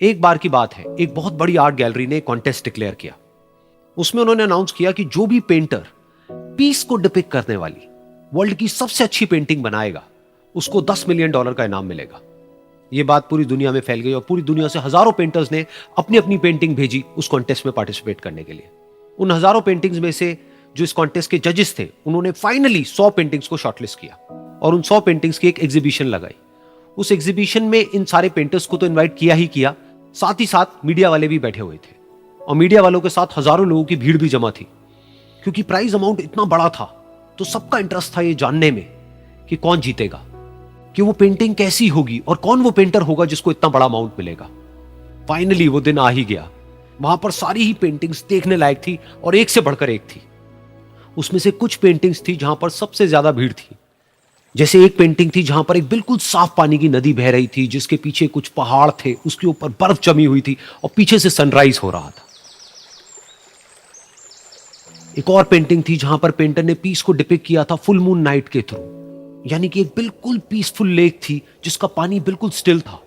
एक बार की बात है, एक बहुत बड़ी आर्ट गैलरी ने कॉन्टेस्ट डिक्लेयर किया। उसमें उन्होंने अनाउंस किया कि जो भी पेंटर पीस को डिपिक्ट करने वाली वर्ल्ड की सबसे अच्छी पेंटिंग बनाएगा उसको $10 मिलियन का इनाम मिलेगा। यह बात पूरी दुनिया में फैल गई और पूरी दुनिया से हजारों पेंटर्स ने अपनी अपनी पेंटिंग भेजी उस कॉन्टेस्ट में पार्टिसिपेट करने के लिए। उन हजारों पेंटिंग्स में से जो इस कॉन्टेस्ट के जजेस थे उन्होंने फाइनली 100 पेंटिंग्स को शॉर्टलिस्ट किया और उन 100 पेंटिंग्स की एक एग्जीबिशन लगाई। उस एग्जीबिशन में इन सारे पेंटर्स को तो इनवाइट किया ही किया, साथ ही साथ मीडिया वाले भी बैठे हुए थे और मीडिया वालों के साथ हजारों लोगों की भीड़ भी जमा थी। क्योंकि प्राइज अमाउंट इतना बड़ा था तो सबका इंटरेस्ट था ये जानने में कि कौन जीतेगा, कि वो पेंटिंग कैसी होगी और कौन वो पेंटर होगा जिसको इतना बड़ा अमाउंट मिलेगा। फाइनली वो दिन आ ही गया। वहां पर सारी ही पेंटिंग्स देखने लायक थी और एक से बढ़कर एक थी। उसमें से कुछ पेंटिंग्स थी जहां पर सबसे ज्यादा भीड़ थी। जैसे एक पेंटिंग थी जहां पर एक बिल्कुल साफ पानी की नदी बह रही थी जिसके पीछे कुछ पहाड़ थे, उसके ऊपर बर्फ जमी हुई थी और पीछे से सनराइज हो रहा था। एक और पेंटिंग थी जहां पर पेंटर ने पीस को डिपिक्ट किया था फुल मून नाइट के थ्रू, यानी कि एक बिल्कुल पीसफुल लेक थी जिसका पानी बिल्कुल स्टिल था,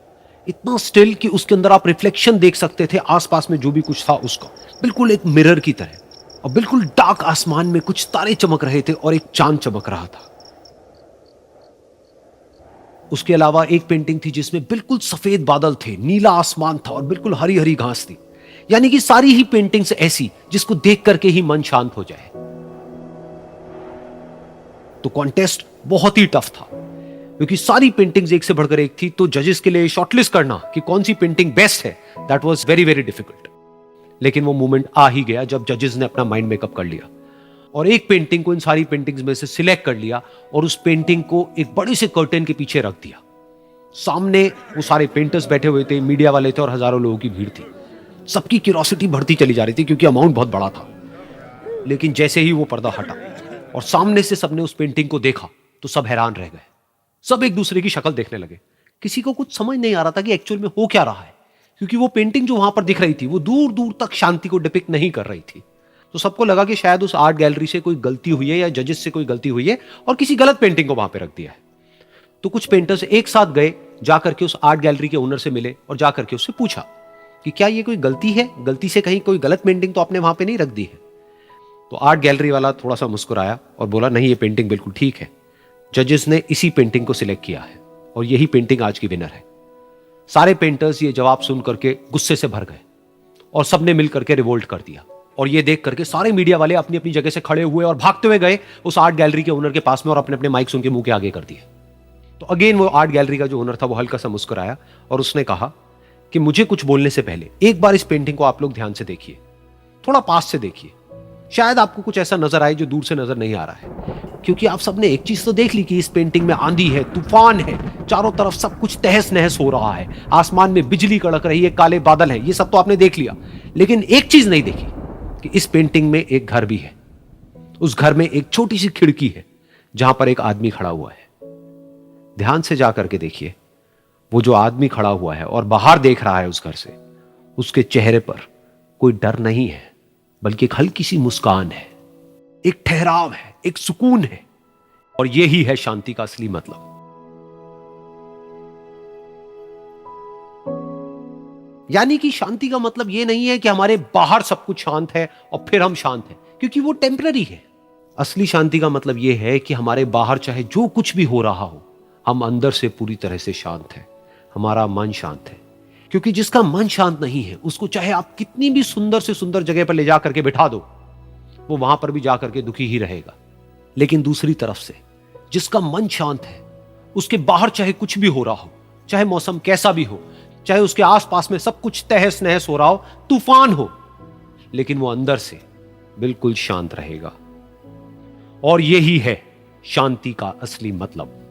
इतना स्टिल कि उसके अंदर आप रिफ्लेक्शन देख सकते थे आसपास में जो भी कुछ था उसका, बिल्कुल एक मिरर की तरह। और बिल्कुल डार्क आसमान में कुछ तारे चमक रहे थे और एक चांद चमक रहा था। उसके अलावा एक पेंटिंग थी जिसमें बिल्कुल सफेद बादल थे, नीला आसमान था और बिल्कुल हरी हरी घास थी। यानी कि सारी ही पेंटिंग्स ऐसी जिसको देख करके ही मन शांत हो जाए। तो कॉन्टेस्ट बहुत ही टफ था क्योंकि सारी पेंटिंग्स एक से बढ़कर एक थी। तो जजेस के लिए शॉर्टलिस्ट करना कि कौन सी पेंटिंग बेस्ट है, that was very very difficult. लेकिन वो मोमेंट आ ही गया जब जजेस ने अपना माइंड मेकअप कर लिया और एक पेंटिंग को इन सारी पेंटिंग्स में से सिलेक्ट कर लिया और उस पेंटिंग को एक बड़े से कर्टेन के पीछे रख दिया। सामने वो सारे पेंटर्स बैठे हुए थे, मीडिया वाले थे और हजारों लोगों की भीड़ थी। सबकी क्यूरियोसिटी बढ़ती चली जा रही थी क्योंकि अमाउंट बहुत बड़ा था। लेकिन जैसे ही वो पर्दा हटा और सामने से सबने उस पेंटिंग को देखा तो सब हैरान रह गए। सब एक दूसरे की शक्ल देखने लगे। किसी को कुछ समझ नहीं आ रहा था कि एक्चुअल में हो क्या रहा है, क्योंकि वो पेंटिंग जो वहां पर दिख रही थी वो दूर दूर तक शांति को डिपिक्ट नहीं कर रही थी। तो सबको लगा कि शायद उस आर्ट गैलरी से कोई गलती हुई है या जजेस से कोई गलती हुई है और किसी गलत पेंटिंग को वहां पे रख दिया है। तो कुछ पेंटर्स एक साथ गए, जाकर के उस आर्ट गैलरी के ओनर से मिले और जाकर के उससे पूछा कि क्या ये कोई गलती है, गलती से कहीं कोई गलत पेंटिंग तो आपने वहां पे नहीं रख दी है। तो आर्ट गैलरी वाला थोड़ा सा मुस्कुराया और बोला, नहीं, ये पेंटिंग बिल्कुल ठीक है। जजेस ने इसी पेंटिंग को सिलेक्ट किया है और यही पेंटिंग आज की विनर है। सारे पेंटर्स ये जवाब सुन करके गुस्से से भर गए और सबने मिल करके रिवोल्ट कर दिया। और ये देख करके सारे मीडिया वाले अपनी अपनी जगह से खड़े हुए और भागते हुए गए उस आर्ट गैलरी के ओनर के पास में और अपने अपने माइक्स उनके मुंह के आगे कर दिए। तो अगेन वो आर्ट गैलरी का जो ओनर था वो हल्का सा मुस्कुराया और उसने कहा कि मुझे कुछ बोलने से पहले एक बार इस पेंटिंग को आप लोग ध्यान से देखिए, थोड़ा पास से देखिए, शायद आपको कुछ ऐसा नजर आए जो दूर से नजर नहीं आ रहा है। क्योंकि आप सबने एक चीज तो देख ली कि इस पेंटिंग में आंधी है, तूफान है, चारों तरफ सब कुछ तहस नहस हो रहा है, आसमान में बिजली कड़क रही है, काले बादल है, ये सब तो आपने देख लिया। लेकिन एक चीज नहीं देखी कि इस पेंटिंग में एक घर भी है। उस घर में एक छोटी सी खिड़की है जहां पर एक आदमी खड़ा हुआ है। ध्यान से जाकर के देखिए, वो जो आदमी खड़ा हुआ है और बाहर देख रहा है उस घर से, उसके चेहरे पर कोई डर नहीं है बल्कि एक हल्की सी मुस्कान है, एक ठहराव है, एक सुकून है। और यही है शांति का असली मतलब। यानी कि शांति का मतलब यह नहीं है कि हमारे बाहर सब कुछ शांत है और फिर हम शांत हैं, क्योंकि वो टेम्पररी है। असली शांति का मतलब यह है कि हमारे बाहर चाहे जो कुछ भी हो रहा हो, हम अंदर से पूरी तरह से शांत हैं, हमारा मन शांत है। क्योंकि जिसका मन शांत नहीं है उसको चाहे आप कितनी भी सुंदर से सुंदर जगह पर ले जाकर के बिठा दो, वो वहां पर भी जाकर के दुखी ही रहेगा। लेकिन दूसरी तरफ से जिसका मन शांत है, उसके बाहर चाहे कुछ भी हो रहा हो, चाहे मौसम कैसा भी हो, चाहे उसके आसपास में सब कुछ तहस नहस हो रहा हो, तूफान हो, लेकिन वो अंदर से बिल्कुल शांत रहेगा। और यही है शांति का असली मतलब।